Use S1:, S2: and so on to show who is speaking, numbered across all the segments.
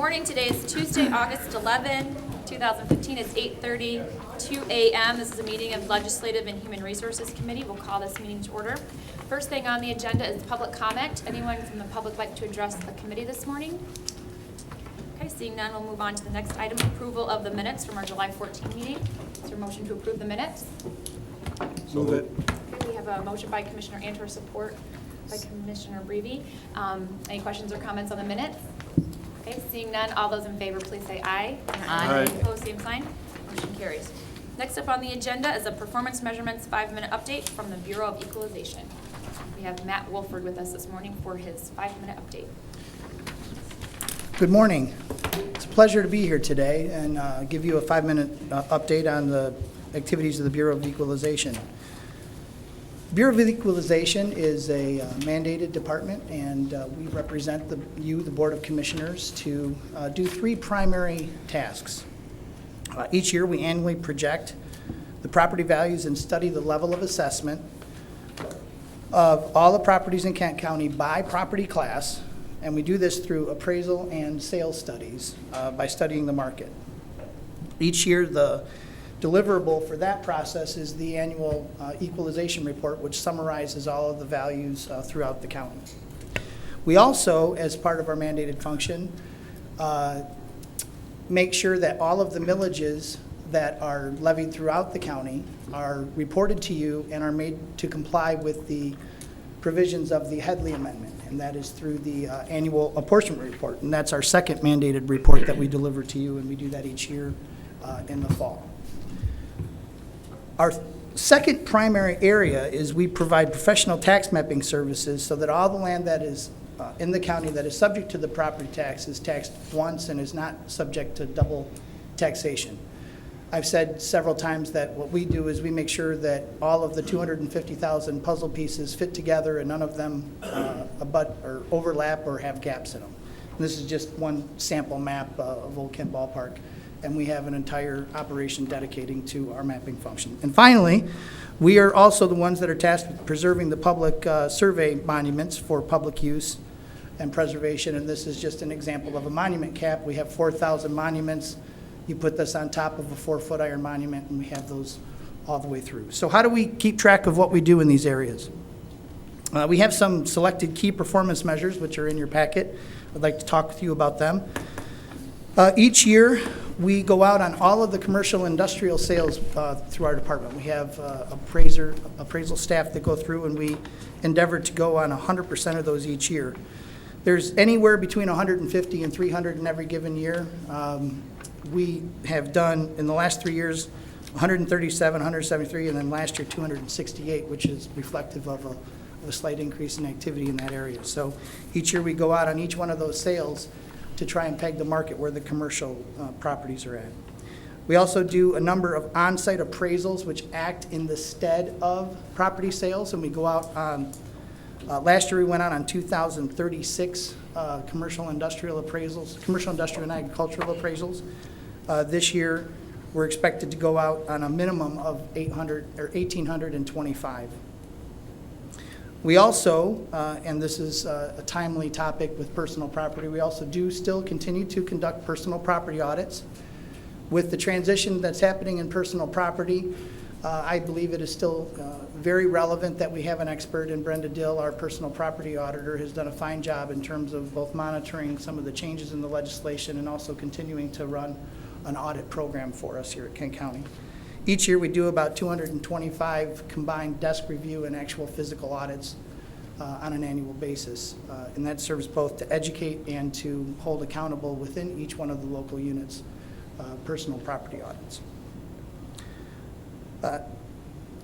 S1: morning. Today is Tuesday, August 11, 2015. It's 8:32 a.m. This is a meeting of Legislative and Human Resources Committee. We'll call this meeting to order. First thing on the agenda is public comment. Anyone from the public like to address the committee this morning? Okay, seeing none, we'll move on to the next item, approval of the minutes from our July 14 meeting. Is there a motion to approve the minutes?
S2: Move it.
S1: Okay, we have a motion by Commissioner Antor, support by Commissioner Brevi. Any questions or comments on the minutes? Okay, seeing none, all those in favor, please say aye.
S2: Aye.
S1: Opposed, same sign. Motion carries. Next up on the agenda is a performance measurements 5-minute update from the Bureau of Equalization. We have Matt Wolford with us this morning for his 5-minute update.
S3: Good morning. It's a pleasure to be here today and give you a 5-minute update on the activities of the Bureau of Equalization. Bureau of Equalization is a mandated department, and we represent the Board of Commissioners, to do 3 primary tasks. Each year, we annually project the property values and study the level of assessment of all the properties in Kent County by property class, and we do this through appraisal and sales studies by studying the market. Each year, the deliverable for that process is the annual equalization report, which summarizes all of the values throughout the county. We also, as part of our mandated function, make sure that all of the millages that are levied throughout the county are reported to you and are made to comply with the provisions of the Headley Amendment, and that is through the annual apportionment report. And that's our second mandated report that we deliver to you, and we do that each year in the fall. Our second primary area is we provide professional tax mapping services so that all the land that is in the county that is subject to the property tax is taxed once and is not subject to double taxation. I've said several times that what we do is we make sure that all of the 250,000 puzzle pieces fit together and none of them abut or overlap or have gaps in them. And this is just one sample map of Old Kent Ballpark, and we have an entire operation dedicating to our mapping function. And finally, we are also the ones that are tasked with preserving the public survey monuments for public use and preservation, and this is just an example of a monument cap. We have 4,000 monuments. You put this on top of a 4-foot iron monument, and we have those all the way through. So how do we keep track of what we do in these areas? We have some selected key performance measures, which are in your packet. I'd like to talk with you about them. Each year, we go out on all of the commercial industrial sales through our department. We have appraisal staff that go through, and we endeavor to go on 100% of those each year. There's anywhere between 150 and 300 in every given year. We have done, in the last 3 years, 137, 173, and then last year 268, which is reflective of a slight increase in activity in that area. So each year we go out on each one of those sales to try and peg the market where the commercial properties are at. We also do a number of on-site appraisals which act in the stead of property sales, and we go out on, last year we went out on 2,036 commercial industrial appraisals, commercial industrial and agricultural appraisals. This year we're expected to go out on a minimum of 1,825. We also, and this is a timely topic with personal property, we also do still continue to conduct personal property audits. With the transition that's happening in personal property, I believe it is still very relevant that we have an expert in Brenda Dill. Our personal property auditor has done a fine job in terms of both monitoring some of the changes in the legislation and also continuing to run an audit program for us here at Kent County. Each year we do about 225 combined desk review and actual physical audits on an annual basis. And that serves both to educate and to hold accountable within each one of the local units personal property audits.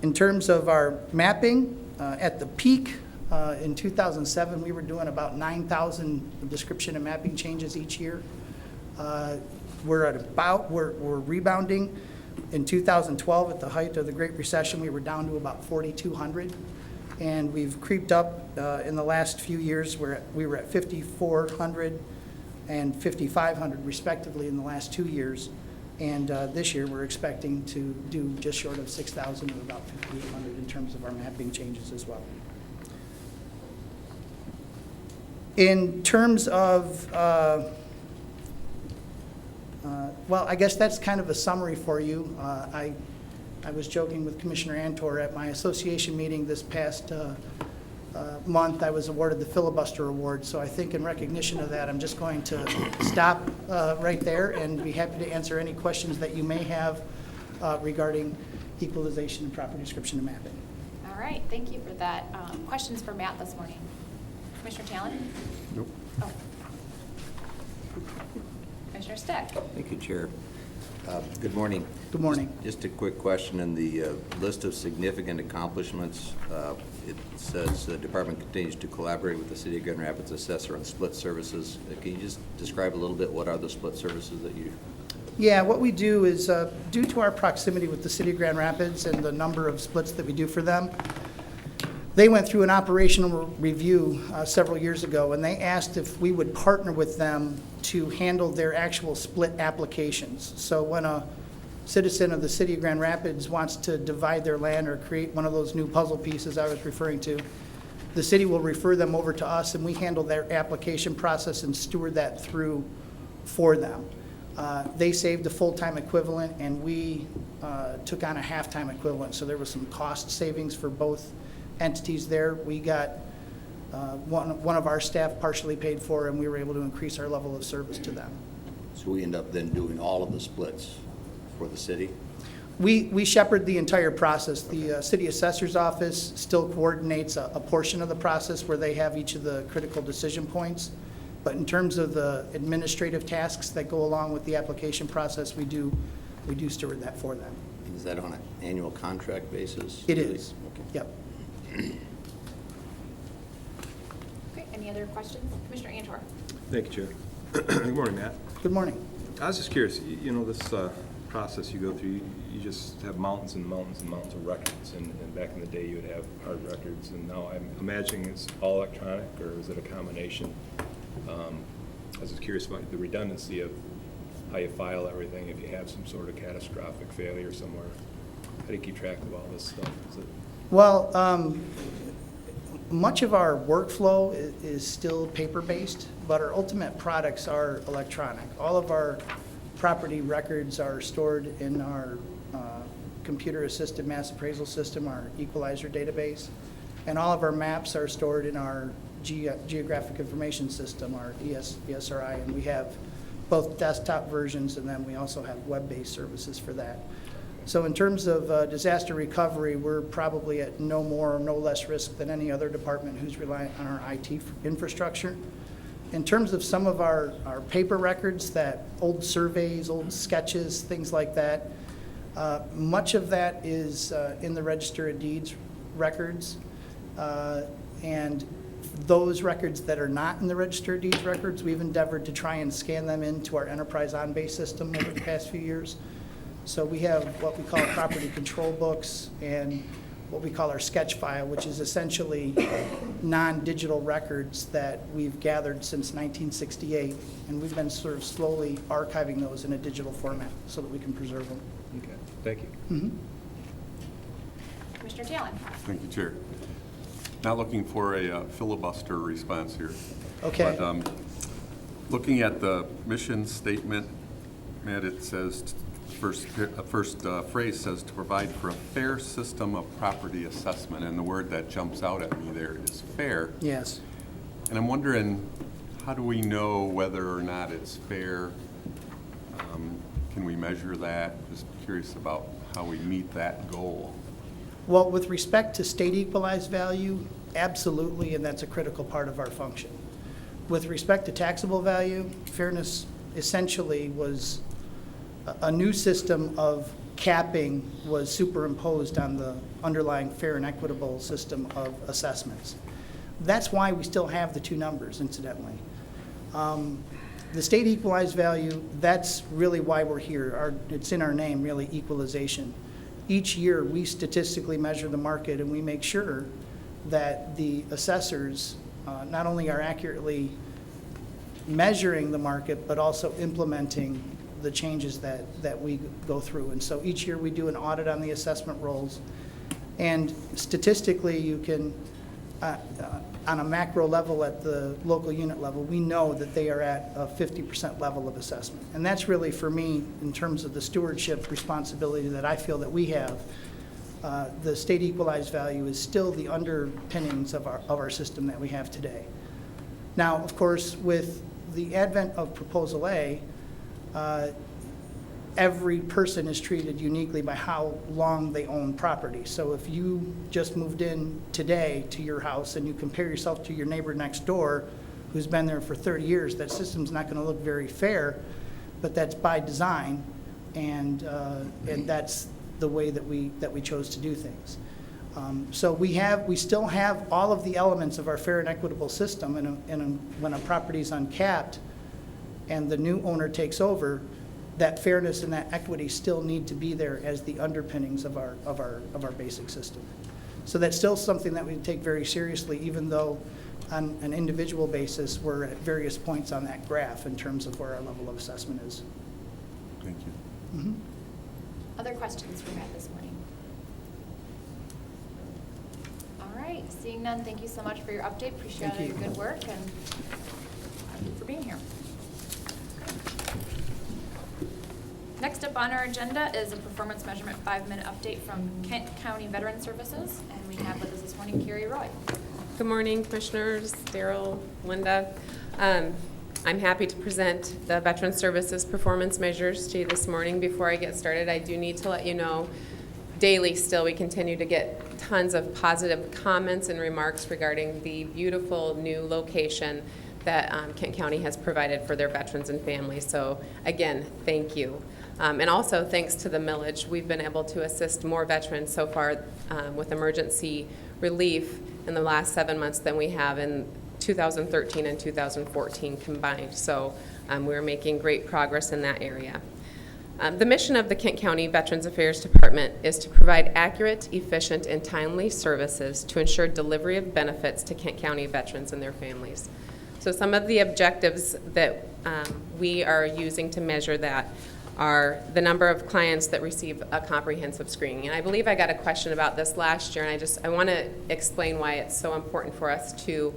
S3: In terms of our mapping, at the peak in 2007, we were doing about 9,000 description and mapping changes each year. We're rebounding. In 2012, at the height of the Great Recession, we were down to about 4,200, and we've creeped up in the last few years. We were at 5,400 and 5,500 respectively in the last 2 years, and this year we're expecting to do just short of 6,000 or about 5,800 in terms of our mapping changes as well. In terms of Well, I guess that's kind of a summary for you. I was joking with Commissioner Antor at my association meeting this past month. I was awarded the Filibuster Award, so I think in recognition of that, I'm just going to stop right there and be happy to answer any questions that you may have regarding equalization and proper description and mapping.
S1: All right, thank you for that. Questions for Matt this morning? Commissioner Talon?
S2: Nope.
S1: Oh. Commissioner Steck?
S4: Thank you, Chair. Good morning.
S3: Good morning.
S4: Just a quick question. In the list of significant accomplishments, it says the department continues to collaborate with the City of Grand Rapids assessor on split services. Can you just describe a little bit what are the split services that you...
S3: Yeah, what we do is, due to our proximity with the City of Grand Rapids and the number of splits that we do for them, they went through an operational review several years ago, and they asked if we would partner with them to handle their actual split applications. So when a citizen of the City of Grand Rapids wants to divide their land or create one of those new puzzle pieces I was referring to, the city will refer them over to us, and we handle their application process and steward that through for them. They saved a full-time equivalent, and we took on a half-time equivalent, so there was some cost savings for both entities there. We got one of our staff partially paid for, and we were able to increase our level of service to them.
S4: So we end up then doing all of the splits for the city?
S3: We shepherd the entire process. The city assessor's office still coordinates a portion of the process where they have each of the critical decision points. But in terms of the administrative tasks that go along with the application process, we do steward that for them.
S4: Is that on an annual contract basis?
S3: It is.
S4: Okay.
S3: Yep.
S1: Okay, any other questions? Commissioner Antor?
S2: Thank you, Chair. Good morning, Matt.
S3: Good morning.
S2: I was just curious, you know, this process you go through, you just have mountains and mountains and mountains of records, and back in the day you would have hard records, and now I'm imagining it's all electronic, or is it a combination? I was just curious about the redundancy of how you file everything if you have some sort of catastrophic failure somewhere. How do you keep track of all this stuff? Is it...
S3: Well, much of our workflow is still paper-based, but our ultimate products are electronic. All of our property records are stored in our computer-assisted mass appraisal system, our Equalizer database, and all of our maps are stored in our geographic information system, our ESRI, and we have both desktop versions, and then we also have web-based services for that. So in terms of disaster recovery, we're probably at no more or no less risk than any other department who's reliant on our IT infrastructure. In terms of some of our paper records, that old surveys, old sketches, things like that, much of that is in the Register of Deeds records, and those records that are not in the Register of Deeds records, we've endeavored to try and scan them into our enterprise on-base system over the past few years. So we have what we call property control books and what we call our sketch file, which is essentially non-digital records that we've gathered since 1968. And we've been sort of slowly archiving those in a digital format so that we can preserve them.
S2: Okay, thank you.
S3: Mm-hmm.
S1: Commissioner Talon?
S5: Thank you, Chair. Not looking for a filibuster response here.
S3: Okay.
S5: But looking at the mission statement, Matt, it says, first phrase says to provide for a fair system of property assessment, and the word that jumps out at me there is fair.
S3: Yes.
S5: And I'm wondering, how do we know whether or not it's fair? Can we measure that? Just curious about how we meet that goal.
S3: Well, with respect to state equalized value, absolutely, and that's a critical part of our function. With respect to taxable value, fairness essentially was a new system of capping was superimposed on the underlying fair and equitable system of assessments. That's why we still have the two numbers, incidentally. The state equalized value, that's really why we're here. It's in our name, really, equalization. Each year, we statistically measure the market, and we make sure that the assessors not only are accurately measuring the market, but also implementing the changes that we go through. And so each year, we do an audit on the assessment rolls. And statistically, you can on a macro level at the local unit level, we know that they are at a 50% level of assessment. And that's really, for me, in terms of the stewardship responsibility that I feel that we have, the state equalized value is still the underpinnings of our system that we have today. Now, of course, with the advent of Proposal A, every person is treated uniquely by how long they own property. So if you just moved in today to your house and you compare yourself to your neighbor next door who's been there for 30 years, that system's not going to look very fair, but that's by design, and that's the way that we chose to do things. So we still have all of the elements of our fair and equitable system, and when a property is uncapped and the new owner takes over, that fairness and that equity still need to be there as the underpinnings of our basic system. So that's still something that we take very seriously, even though on an individual basis we're at various points on that graph in terms of where our level of assessment is.
S5: Thank you.
S3: Mm-hmm.
S1: Other questions for Matt this morning? All right, seeing none, thank you so much for your update. Appreciate all your good work and for being here. Next up on our agenda is a performance measurement 5-minute update from Kent County Veteran Services, and we have with us this morning Carrie Roy.
S6: Good morning, Commissioners, Daryl, Linda. I'm happy to present the Veteran Services performance measures to you this morning. Before I get started, I do need to let you know daily still we continue to get tons of positive comments and remarks regarding the beautiful new location that Kent County has provided for their veterans and families. So again, thank you. And also thanks to the millage, we've been able to assist more veterans so far with emergency relief in the last 7 months than we have in 2013 and 2014 combined. So we're making great progress in that area. The mission of the Kent County Veterans Affairs Department is to provide accurate, efficient, and timely services to ensure delivery of benefits to Kent County veterans and their families. So some of the objectives that we are using to measure that are the number of clients that receive a comprehensive screening. And I believe I got a question about this last year, and I want to explain why it's so important for us to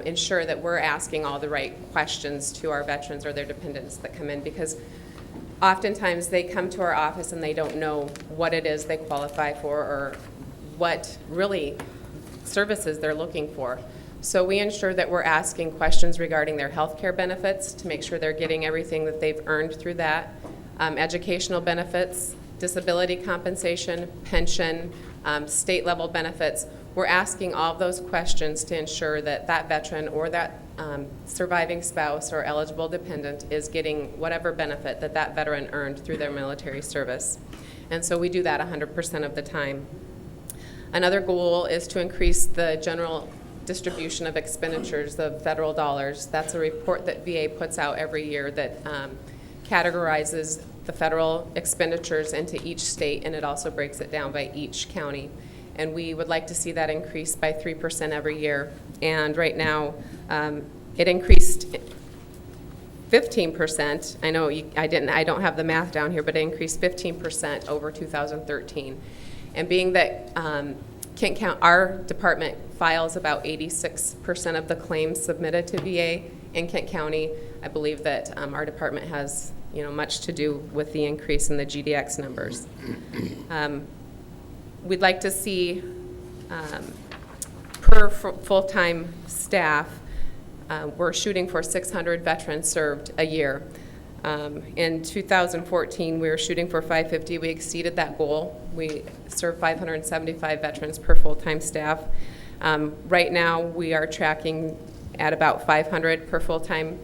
S6: ensure that we're asking all the right questions to our veterans or their dependents that come in, because oftentimes they come to our office and they don't know what it is they qualify for or what really services they're looking for. So we ensure that we're asking questions regarding their health care benefits to make sure they're getting everything that they've earned through that, educational benefits, disability compensation, pension, state level benefits. We're asking all of those questions to ensure that that veteran or that surviving spouse or eligible dependent is getting whatever benefit that that veteran earned through their military service. And so we do that 100% of the time. Another goal is to increase the general distribution of expenditures of federal dollars. That's a report that VA puts out every year that categorizes the federal expenditures into each state, and it also breaks it down by each county. And we would like to see that increase by 3% every year. And right now, it increased 15%. I know I don't have the math down here, but it increased 15% over 2013. And being that Kent County, our department files about 86% of the claims submitted to VA in Kent County, I believe that our department has much to do with the increase in the GDX numbers. We'd like to see per full-time staff, we're shooting for 600 veterans served a year. In 2014, we were shooting for 550. We exceeded that goal. We served 575 veterans per full-time staff. Right now, we are tracking at about 500 per full-time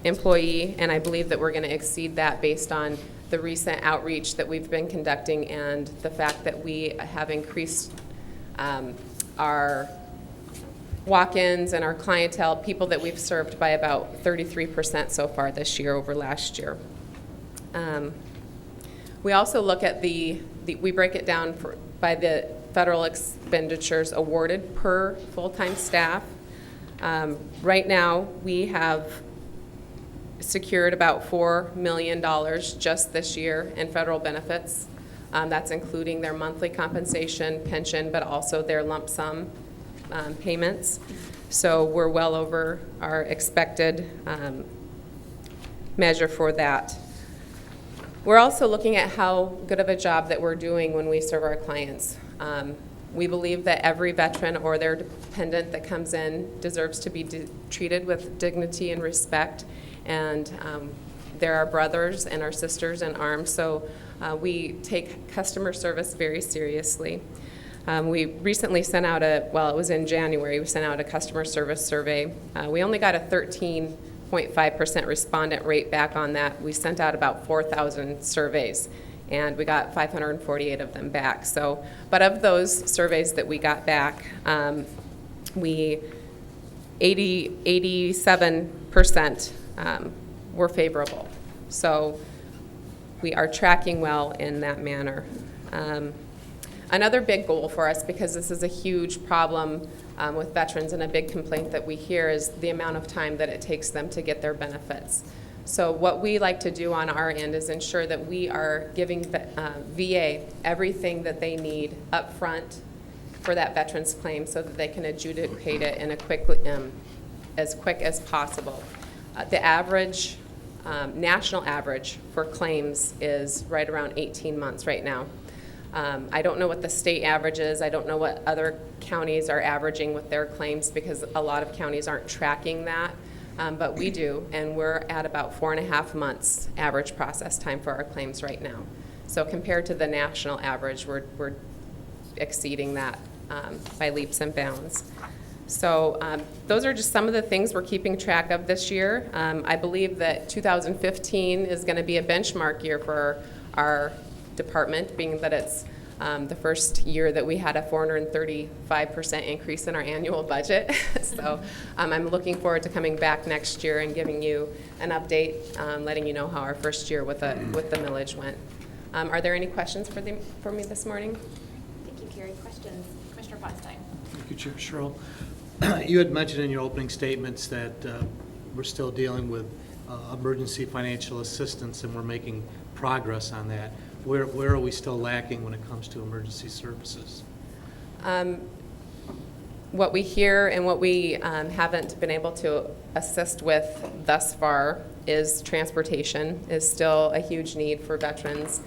S6: employee, and I believe that we're going to exceed that based on the recent outreach that we've been conducting and the fact that we have increased our walk-ins and our clientele, people that we've served, by about 33% so far this year over last year. We also look at we break it down by the federal expenditures awarded per full-time staff. Right now, we have secured about $4 million just this year in federal benefits. That's including their monthly compensation, pension, but also their lump sum payments. So we're well over our expected measure for that. We're also looking at how good of a job that we're doing when we serve our clients. We believe that every veteran or their dependent that comes in deserves to be treated with dignity and respect, and they're our brothers and our sisters in arms, so we take customer service very seriously. We recently sent out it was in January, we sent out a customer service survey. We only got a 13.5% respondent rate back on that. We sent out about 4,000 surveys, and we got 548 of them back. So, but of those surveys that we got back, 87% were favorable. So we are tracking well in that manner. Another big goal for us, because this is a huge problem with veterans and a big complaint that we hear, is the amount of time that it takes them to get their benefits. So what we like to do on our end is ensure that we are giving VA everything that they need up front for that veteran's claim so that they can adjudicate it in a as quick as possible. The average, national average for claims is right around 18 months right now. I don't know what the state average is. I don't know what other counties are averaging with their claims, because a lot of counties aren't tracking that, but we do, and we're at about 4.5 months average process time for our claims right now. So compared to the national average, we're exceeding that by leaps and bounds. So those are just some of the things we're keeping track of this year. I believe that 2015 is going to be a benchmark year for our department, being that it's the first year that we had a 435% increase in our annual budget. So I'm looking forward to coming back next year and giving you an update, letting you know how our first year with the millage went. Are there any questions for me this morning?
S1: Thank you, Carrie. Questions? Commissioner Feinstein.
S7: Thank you, Chair Sherrill. You had mentioned in your opening statements that we're still dealing with emergency financial assistance, and we're making progress on that. Where are we still lacking when it comes to emergency services?
S6: What we hear and what we haven't been able to assist with thus far is transportation is still a huge need for veterans,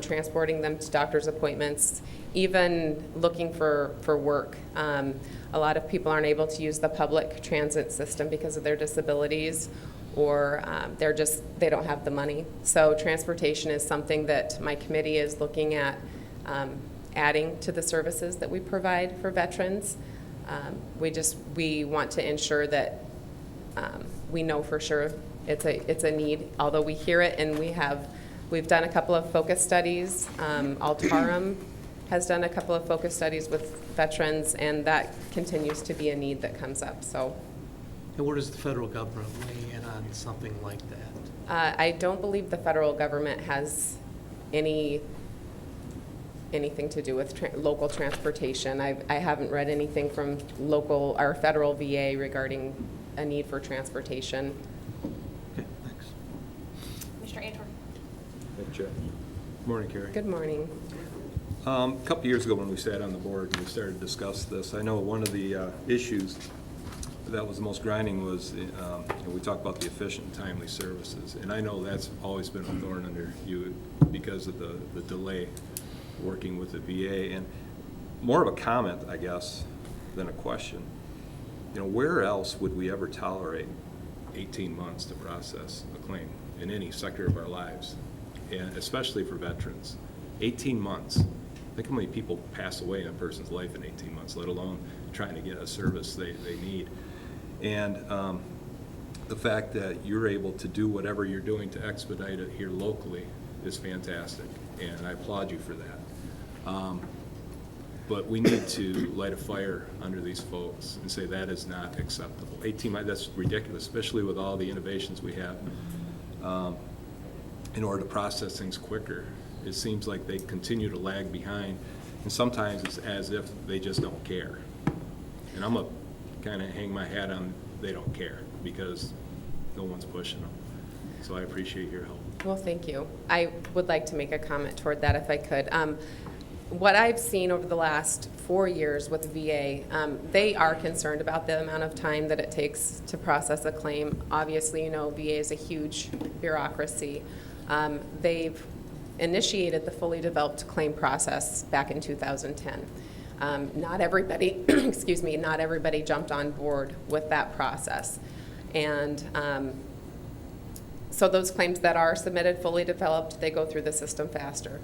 S6: transporting them to doctor's appointments, even looking for work. A lot of people aren't able to use the public transit system because of their disabilities, or they don't have the money. So transportation is something that my committee is looking at adding to the services that we provide for veterans. We want to ensure that we know for sure it's a need, although we hear it, and we've done a couple of focus studies. Altarum has done a couple of focus studies with veterans, and that continues to be a need that comes up. So.
S7: And where does the federal government weigh in on something like that?
S6: I don't believe the federal government has anything to do with local transportation. I haven't read anything from local or federal VA regarding a need for transportation.
S7: Okay, thanks.
S1: Commissioner Antwerp.
S2: Thank you, Chair. Good morning, Carrie.
S6: Good morning.
S2: A couple years ago when we sat on the board and we started to discuss this, I know one of the issues that was the most grinding was we talked about the efficient and timely services, and I know that's always been a thorn under you because of the delay working with the VA. And more of a comment, I guess, than a question. Where else would we ever tolerate 18 months to process a claim in any sector of our lives, and especially for veterans? 18 months. Think how many people pass away in a person's life in 18 months, let alone trying to get a service they need. And the fact that you're able to do whatever you're doing to expedite it here locally is fantastic, and I applaud you for that. But we need to light a fire under these folks and say that is not acceptable. 18 months, that's ridiculous, especially with all the innovations we have in order to process things quicker. It seems like they continue to lag behind, and sometimes it's as if they just don't care. And I'm a kind of hang my hat on they don't care because no one's pushing them. So I appreciate your help.
S6: Well, thank you. I would like to make a comment toward that if I could. What I've seen over the last 4 years with VA, they are concerned about the amount of time that it takes to process a claim. Obviously, you know, VA is a huge bureaucracy. They've initiated the fully developed claim process back in 2010. Not everybody, excuse me, not everybody jumped on board with that process. And so those claims that are submitted fully developed, they go through the system faster.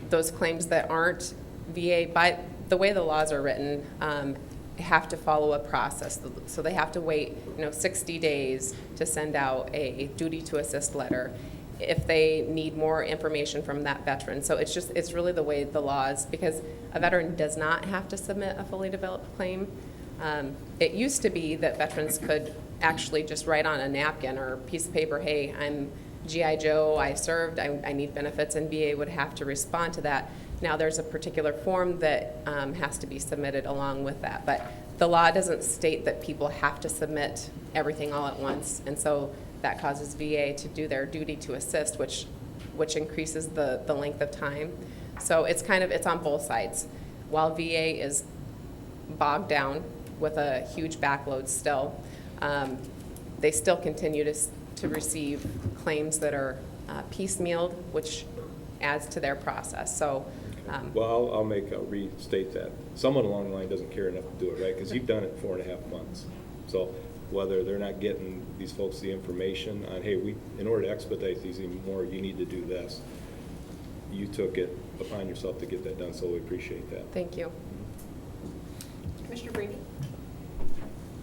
S6: Those claims that aren't, VA, by the way the laws are written, have to follow a process. So they have to wait, 60 days to send out a duty to assist letter if they need more information from that veteran. So it's really the way the laws, because a veteran does not have to submit a fully developed claim. It used to be that veterans could actually just write on a napkin or a piece of paper, hey, I'm GI Joe, I served, I need benefits, and VA would have to respond to that. Now there's a particular form that has to be submitted along with that, but the law doesn't state that people have to submit everything all at once, and so that causes VA to do their duty to assist, which increases the length of time. So it's on both sides. While VA is bogged down with a huge backload still, they still continue to receive claims that are piecemealed, which adds to their process. So,
S2: Well, I'll restate that. Someone along the line doesn't care enough to do it, right? Because you've done it 4.5 months. So whether they're not getting these folks the information on, hey, in order to expedite these even more, you need to do this. You took it upon yourself to get that done, so we appreciate that.
S6: thank you.
S1: Commissioner Brady?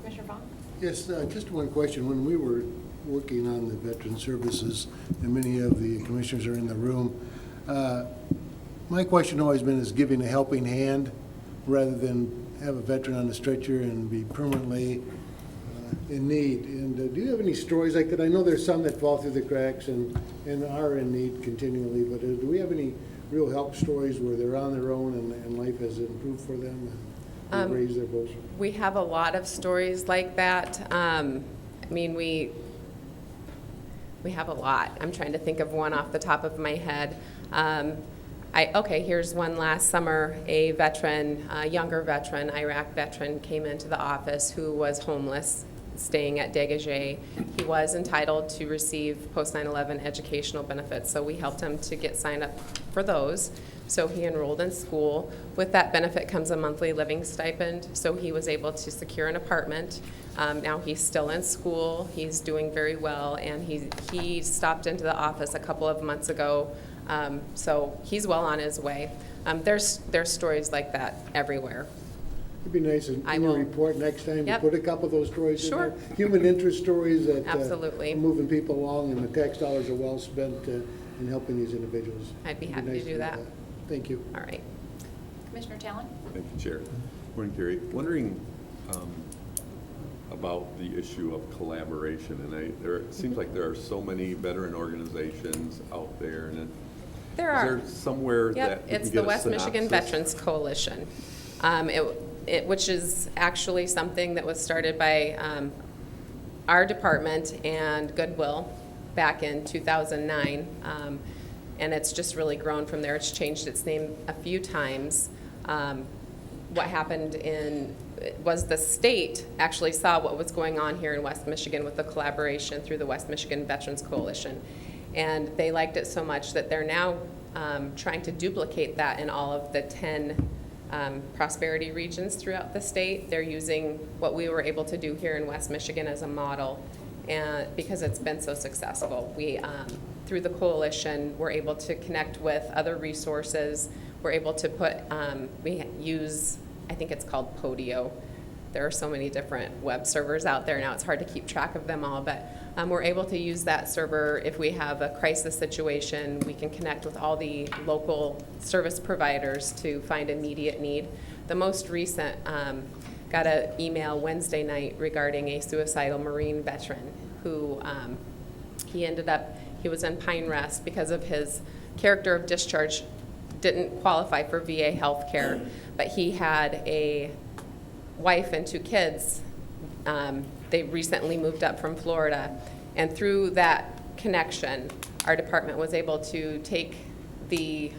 S1: Commissioner Vaughn?
S8: Yes, just one question. When we were working on the veteran services, and many of the commissioners are in the room, my question always been is giving a helping hand rather than have a veteran on a stretcher and be permanently in need. And do you have any stories like that? I know there's some that fall through the cracks and are in need continually, but do we have any real help stories where they're on their own and life has improved for them and raised their boats?
S6: We have a lot of stories like that. We have a lot. I'm trying to think of one off the top of my head. Here's one last summer. A veteran, a younger veteran, Iraq veteran, came into the office who was homeless, staying at Dégagé. He was entitled to receive post 9/11 educational benefits, so we helped him to get signed up for those. So he enrolled in school. With that benefit comes a monthly living stipend, so he was able to secure an apartment. Now he's still in school, he's doing very well, and he stopped into the office a couple of months ago, so he's well on his way. There's stories like that everywhere.
S8: It'd be nice in your report next time to
S6: Yep.
S8: put a couple of those stories
S6: Sure.
S8: in there. Human interest stories that
S6: Absolutely.
S8: are moving people along, and the tax dollars are well spent in helping these individuals.
S6: I'd be
S8: It'd
S6: happy to
S8: nice
S6: do that.
S8: Thank you.
S6: All right.
S1: Commissioner Talon?
S5: Thank you, Chair. Morning, Gary. Wondering about the issue of collaboration, and it seems like there are so many veteran organizations out there, and
S6: There are.
S5: is there somewhere
S6: Yep,
S5: that we
S6: it's
S5: can
S6: the
S5: get a
S6: West Michigan
S5: synopsis?
S6: Veterans Coalition, which is actually something that was started by our department and Goodwill back in 2009, and it's just really grown from there. It's changed its name a few times. What happened was the state actually saw what was going on here in West Michigan with the collaboration through the West Michigan Veterans Coalition. And they liked it so much that they're now trying to duplicate that in all of the 10 prosperity regions throughout the state. They're using what we were able to do here in West Michigan as a model, and because it's been so successful. We, through the coalition, we're able to connect with other resources. We're able to put, we use, I think it's called Podio. There are so many different web servers out there now, it's hard to keep track of them all, but we're able to use that server if we have a crisis situation. We can connect with all the local service providers to find immediate need. The most recent, got an email Wednesday night regarding a suicidal Marine veteran who he was in Pine Rest because of his character of discharge, didn't qualify for VA health care, but he had a wife and 2 kids. They recently moved up from Florida, and through that connection, our department was able to take the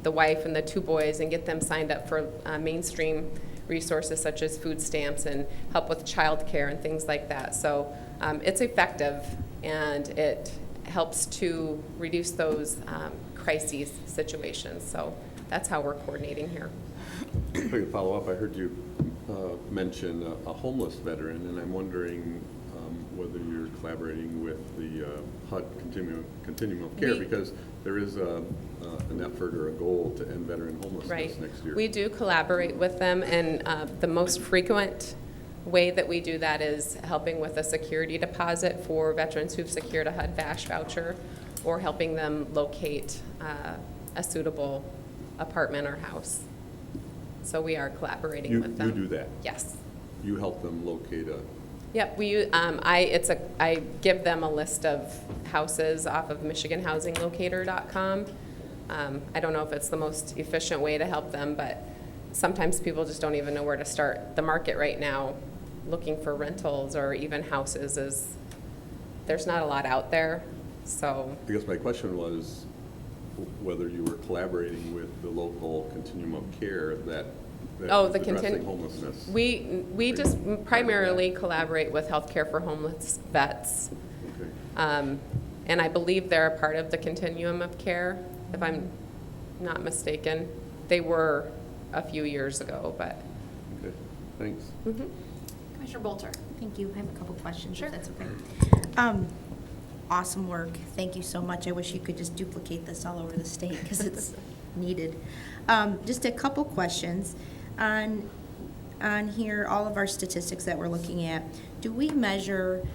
S6: wife and the 2 boys and get them signed up for mainstream resources such as food stamps and help with childcare and things like that. So it's effective, and it helps to reduce those crises situations. So that's how we're coordinating here.
S5: If I could follow up, I heard you mention a homeless veteran, and I'm wondering whether you're collaborating with the HUD continuum of care, because there is an effort or a goal to end veteran homelessness next year.
S6: We do collaborate with them, and the most frequent way that we do that is helping with a security deposit for veterans who've secured a HUD VASH voucher, or helping them locate a suitable apartment or house. So we are collaborating with them.
S5: You do that?
S6: Yes.
S5: You help them locate a...
S6: Yep, I give them a list of houses off of MichiganHousingLocator.com. I don't know if it's the most efficient way to help them, but sometimes people just don't even know where to start. The market right now, looking for rentals or even houses, there's not a lot out there, so.
S5: I guess my question was whether you were collaborating with the local continuum of care that is addressing homelessness.
S6: We just primarily collaborate with Healthcare for Homeless Vets.
S5: Okay.
S6: And I believe they're a part of the continuum of care, if I'm not mistaken. They were a few years ago, but.
S5: Okay, thanks.
S6: Mm-hmm.
S1: Commissioner Bolter.
S9: Thank you. I have a couple questions,
S1: Sure.
S9: if that's okay. Awesome work. Thank you so much. I wish you could just duplicate this all over the state because it's needed. Just a couple questions. On here, all of our statistics that we're looking at, do we measure,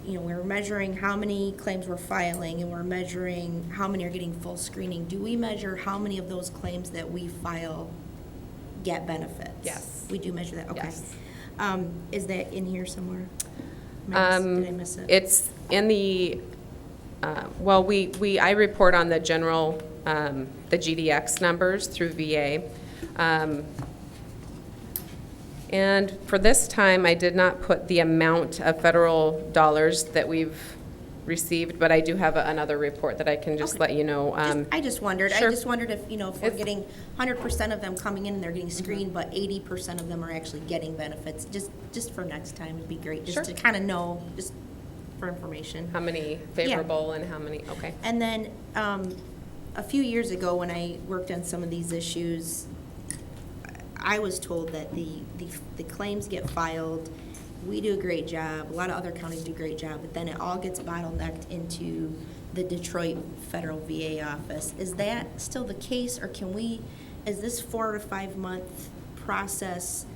S9: we're measuring how many claims we're filing, and we're measuring how many are getting full screening. Do we measure how many of those claims that we file get benefits?
S6: Yes.
S9: We do measure that? Okay.
S6: Yes.
S9: Is that in here somewhere? Did I miss it?
S6: It's in the, I report on the general, the GDX numbers through VA. And for this time, I did not put the amount of federal dollars that we've received, but I do have another report that I can just let you know.
S9: I just wondered.
S6: Sure.
S9: I just wondered if, if we're
S6: It's-
S9: getting 100% of them coming in and they're getting screened, but 80% of them are actually getting benefits. Just for next time would be great, just
S6: Sure.
S9: to kind of know, just for information.
S6: How many favorable and how many, okay.
S9: And then a few years ago, when I worked on some of these issues, I was told that the claims get filed. We do a great job. A lot of other counties do a great job, but then it all gets bottlenecked into the Detroit Federal VA office. Is that still the case, or is this 4 to 5 month process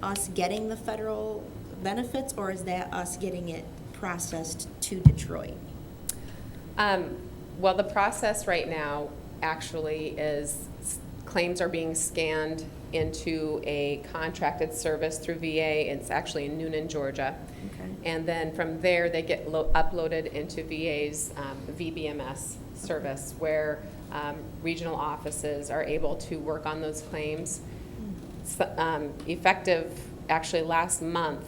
S9: us getting the federal benefits, or is that us getting it processed to Detroit?
S6: Well, the process right now actually is claims are being scanned into a contracted service through VA. It's actually in Noonan, Georgia.
S9: Okay.
S6: And then from there, they get uploaded into VA's VBMS service, where regional offices are able to work on those claims. Effective, actually last month,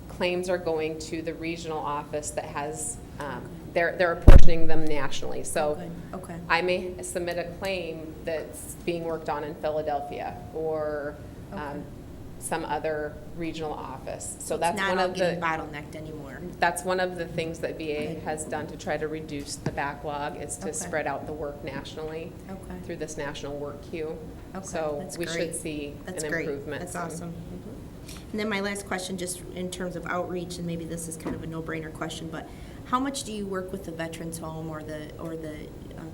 S6: claims are going to the regional office that has, they're apportioning them nationally. So
S9: Good. Okay.
S6: I may submit a claim that's being worked on in Philadelphia or
S9: Okay.
S6: some other regional office. So
S9: It's
S6: that's
S9: not
S6: one
S9: all
S6: of
S9: getting
S6: the,
S9: bottlenecked anymore.
S6: that's one of the things that VA
S9: Good.
S6: has done to try to reduce the backlog, is to
S9: Okay.
S6: spread out the work nationally
S9: Okay.
S6: through this national work queue.
S9: Okay,
S6: So
S9: that's
S6: we
S9: great.
S6: should see
S9: That's
S6: an
S9: great.
S6: improvement.
S9: That's
S6: soon.
S9: awesome. And then my last question, just in terms of outreach, and maybe this is kind of a no-brainer question, but how much do you work with the veterans home or the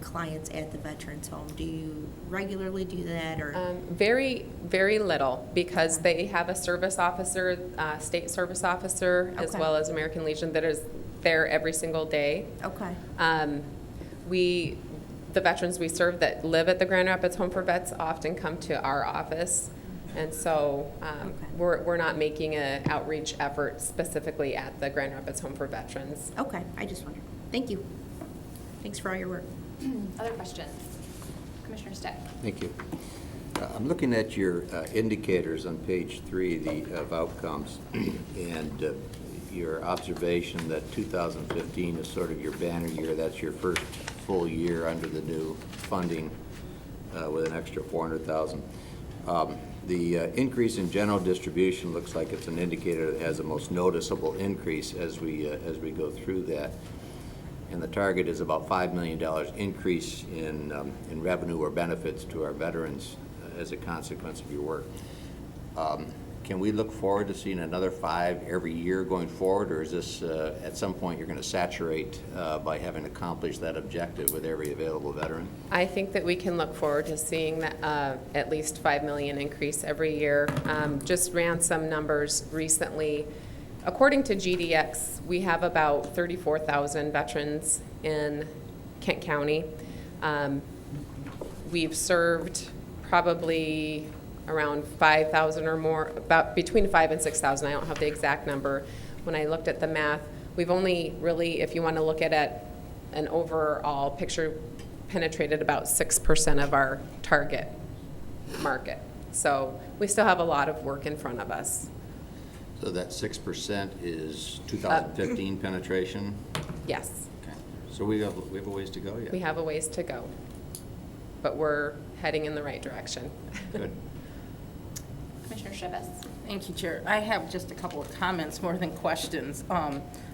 S9: clients at the veterans home? Do you regularly do that, or?
S6: Very, very little, because
S9: Okay.
S6: they have a service officer, state service officer, as
S9: Okay.
S6: well as American Legion, that is there every single day.
S9: Okay.
S6: The veterans we serve that live at the Grand Rapids Home for Vets often come to our office. And so
S9: Okay.
S6: we're not making an outreach effort specifically at the Grand Rapids Home for Veterans.
S9: Okay, I just wondered. Thank you. Thanks for all your work.
S1: Other questions? Commissioner Steck.
S4: Thank you. I'm looking at your indicators on page 3 of outcomes, and your observation that 2015 is sort of your banner year. That's your first full year under the new funding with an extra $400,000. The increase in general distribution looks like it's an indicator that has the most noticeable increase as we go through that. And the target is about $5 million increase in revenue or benefits to our veterans as a consequence of your work. Can we look forward to seeing another 5 every year going forward, or is this at some point you're going to saturate by having accomplished that objective with every available veteran?
S6: I think that we can look forward to seeing that at least $5 million increase every year. Just ran some numbers recently. According to GDX, we have about 34,000 veterans in Kent County. We've served probably around 5,000 or more, about between 5,000 and 6,000. I don't have the exact number. When I looked at the math, we've only really, if you want to look at it, an overall picture, penetrated about 6% of our target market. So we still have a lot of work in front of us.
S4: So that 6% is 2015 penetration?
S6: Yes,
S4: Okay. So we have a ways to go yet?
S6: we have a ways to go, but we're heading in the right direction.
S4: Good.
S1: Commissioner Shivas.
S10: Thank you, Chair. I have just a couple of comments more than questions.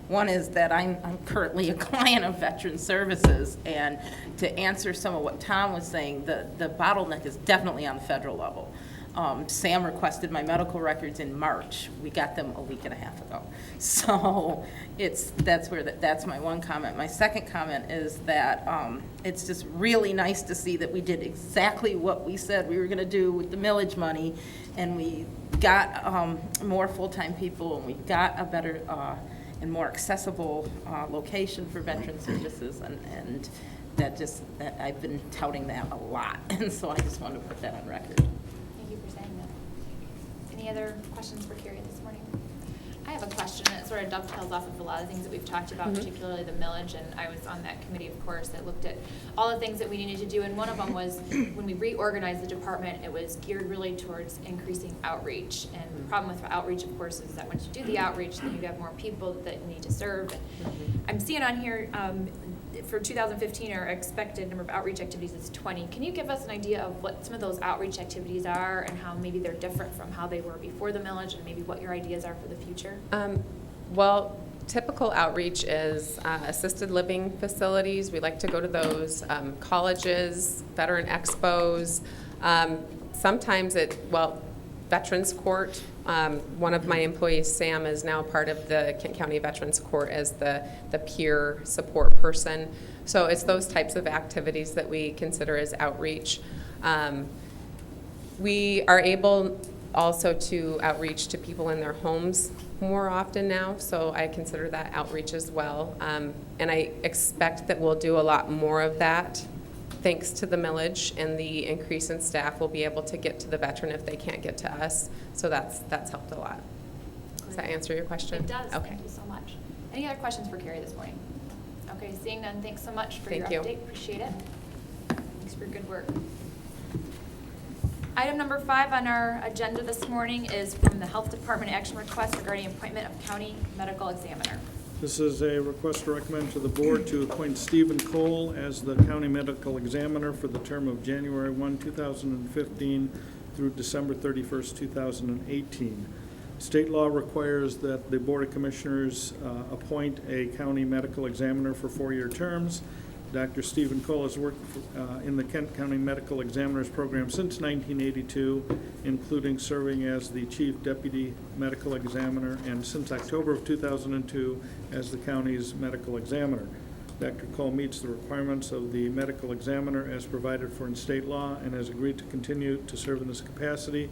S10: One is that I'm currently a client of Veteran Services, and to answer some of what Tom was saying, the bottleneck is definitely on the federal level. Sam requested my medical records in March. We got them a week and a half ago. So that's my one comment. My second comment is that it's just really nice to see that we did exactly what we said we were going to do with the millage money, and we got more full-time people, and we got a better and more accessible location for Veteran Services, and that I've been touting that a lot, and so I just wanted to put that on record.
S1: Thank you for saying that. Any other questions for Carrie this morning? I have a question that sort of dovetails off of a lot of things that we've talked about, particularly the millage, and I was on that committee, of course, that looked at all the things that we needed to do, and one of them was when we reorganized the department, it was geared really towards increasing outreach, and the problem with outreach, of course, is that once you do the outreach, then you have more people that you need to serve. And I'm seeing on here for 2015, our expected number of outreach activities is 20. Can you give us an idea of what some of those outreach activities are and how maybe they're different from how they were before the millage, and maybe what your ideas are for the future?
S6: Well, typical outreach is assisted living facilities. We like to go to those, colleges, veteran expos. Sometimes Veterans Court. One of my employees, Sam, is now part of the Kent County Veterans Court as the peer support person. So it's those types of activities that we consider as outreach. We are able also to outreach to people in their homes more often now, so I consider that outreach as well. And I expect that we'll do a lot more of that thanks to the millage and the increase in staff. We'll be able to get to the veteran if they can't get to us, so that's helped a lot. Does that answer your question?
S1: It does.
S6: Okay.
S1: Thank you so much. Any other questions for Carrie this morning? Okay, seeing none, thanks so much for your
S6: Thank you.
S1: update. Appreciate it. Thanks for your good work. Item number 5 on our agenda this morning is from the Health Department action request regarding appointment of county medical examiner.
S11: This is a request to recommend to the board to appoint Stephen Cole as the county medical examiner for the term of January 1, 2015 through December 31st, 2018. State law requires that the Board of Commissioners appoint a county medical examiner for 4-year terms. Dr. Stephen Cole has worked in the Kent County Medical Examiners Program since 1982, including serving as the Chief Deputy Medical Examiner and since October of 2002 as the county's medical examiner. Dr. Cole meets the requirements of the medical examiner as provided for in state law and has agreed to continue to serve in this capacity.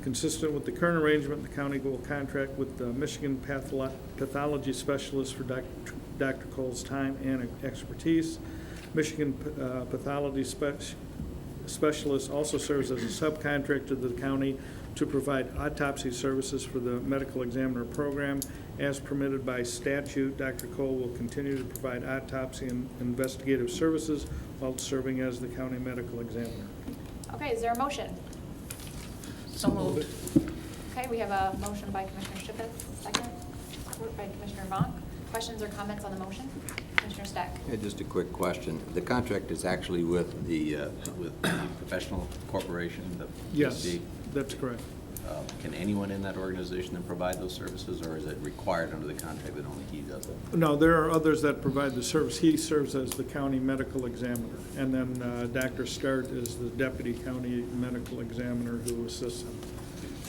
S11: Consistent with the current arrangement, the county will contract with the Michigan pathology specialist for Dr. Cole's time and expertise. Michigan pathology specialist also serves as a subcontractor to the county to provide autopsy services for the medical examiner program. As permitted by statute, Dr. Cole will continue to provide autopsy and investigative services while serving as the county medical examiner.
S1: Okay, is there a motion?
S10: So moved.
S1: Okay, we have a motion by Commissioner Shippeth, second. support by Commissioner Vonk. Questions or comments on the motion? Commissioner Stack.
S4: Yeah, just a quick question. The contract is actually with the professional corporation, the
S11: Yes,
S4: PC?
S11: that's correct.
S4: Can anyone in that organization then provide those services, or is it required under the contract that only he does it?
S11: No, there are others that provide the service. He serves as the county medical examiner. And then Dr. Scart is the deputy county medical examiner who assists him.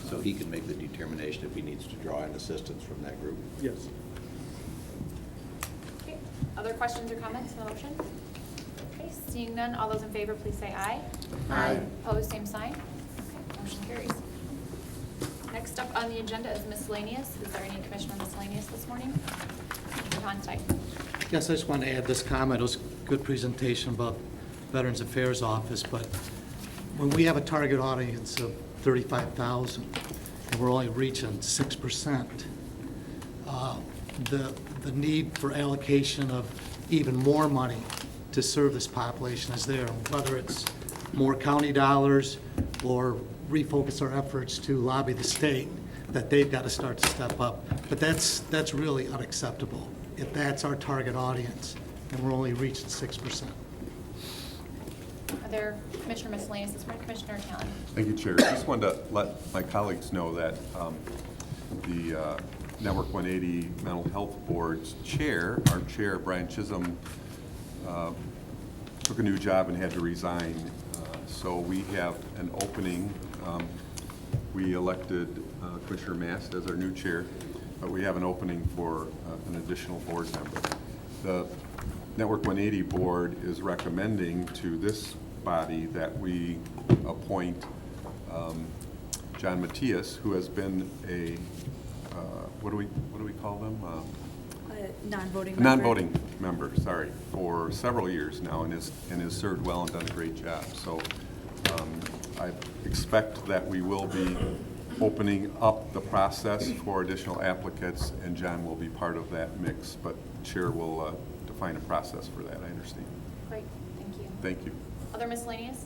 S4: So he can make the determination if he needs to draw in assistance from that group?
S11: Yes.
S1: Okay. Other questions or comments on the motion? Okay, seeing none, all those in favor, please say aye. Aye. Opposed, same sign. Okay, motion carries. Next up on the agenda is miscellaneous. Is there any commissioner miscellaneous this morning? Mr. Honstein.
S7: Yes, I just want to add this comment. It was a good presentation about Veterans Affairs Office, but when we have a target audience of 35,000 and we're only reaching 6%, the need for allocation of even more money to serve this population is there, whether it's more county dollars or refocus our efforts to lobby the state that they've got to start to step up. But that's really unacceptable if that's our target audience and we're only reaching 6%.
S1: Are there commissioner miscellaneous this morning? Commissioner Talon.
S5: Thank you, Chair. Just wanted to let my colleagues know that the Network 180 Mental Health Board's chair, our chair, Brian Chisholm, took a new job and had to resign. So we have an opening. We elected Commissioner Mast as our new chair, but we have an opening for an additional board member. The Network 180 Board is recommending to this body that we appoint John Matias, who has been a, what do we call them?
S12: Non-voting
S5: A non-voting member, sorry, for several years now, and has served well and done a great job. So I expect that we will be opening up the process for additional applicants, and John will be part of that mix, but the chair will define a process for that, I understand.
S1: Great, thank you.
S5: Thank you.
S1: Other miscellaneous?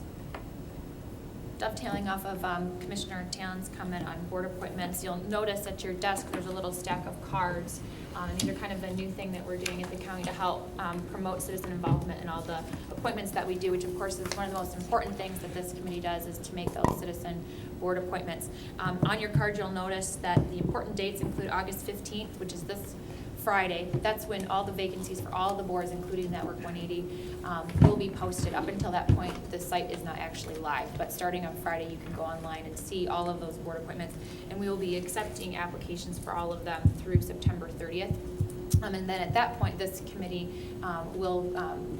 S1: Dovetailing off of Commissioner Talon's comment on board appointments, you'll notice at your desk there's a little stack of cards. And these are kind of a new thing that we're doing at the county to help promote citizen involvement in all the appointments that we do, which of course is one of the most important things that this committee does, is to make those citizen board appointments. On your card, you'll notice that the important dates include August 15th, which is this Friday. That's when all the vacancies for all the boards, including Network 180, will be posted. Up until that point, the site is not actually live, but starting on Friday, you can go online and see all of those board appointments, and we will be accepting applications for all of them through September 30th. And then at that point, this committee will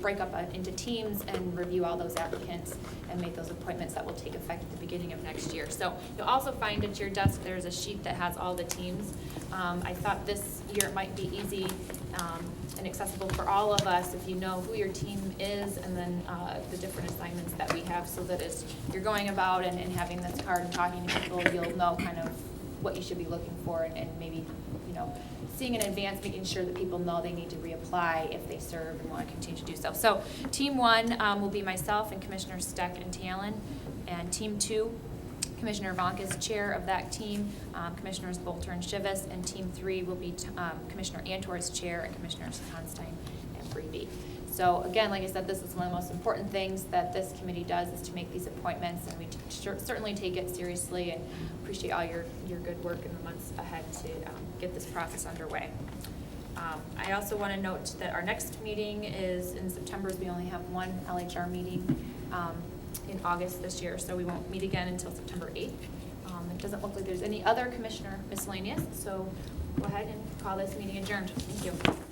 S1: break up into teams and review all those applicants and make those appointments that will take effect at the beginning of next year. So you'll also find at your desk there's a sheet that has all the teams. I thought this year it might be easy and accessible for all of us if you know who your team is, and then the different assignments that we have, so that as you're going about and having this card and talking to people, you'll know kind of what you should be looking for, and maybe, you know, seeing in advance, making sure that people know they need to reapply if they serve and want to continue to do so. So Team 1 will be myself and Commissioner Steck and Talon, and Team 2, Commissioner Vonk is chair of that team, Commissioners Bolter and Shivas, and Team 3 will be Commissioner Antor as chair and Commissioners Constein and Freebie. So again, like I said, this is one of the most important things that this committee does, is to make these appointments, and we certainly take it seriously and appreciate all your good work in the months ahead to get this process underway. I also want to note that our next meeting is in September. We only have one LHR meeting in August this year, so we won't meet again until September 8th. It doesn't look like there's any other commissioner miscellaneous, so go ahead and call this meeting adjourned. Thank you.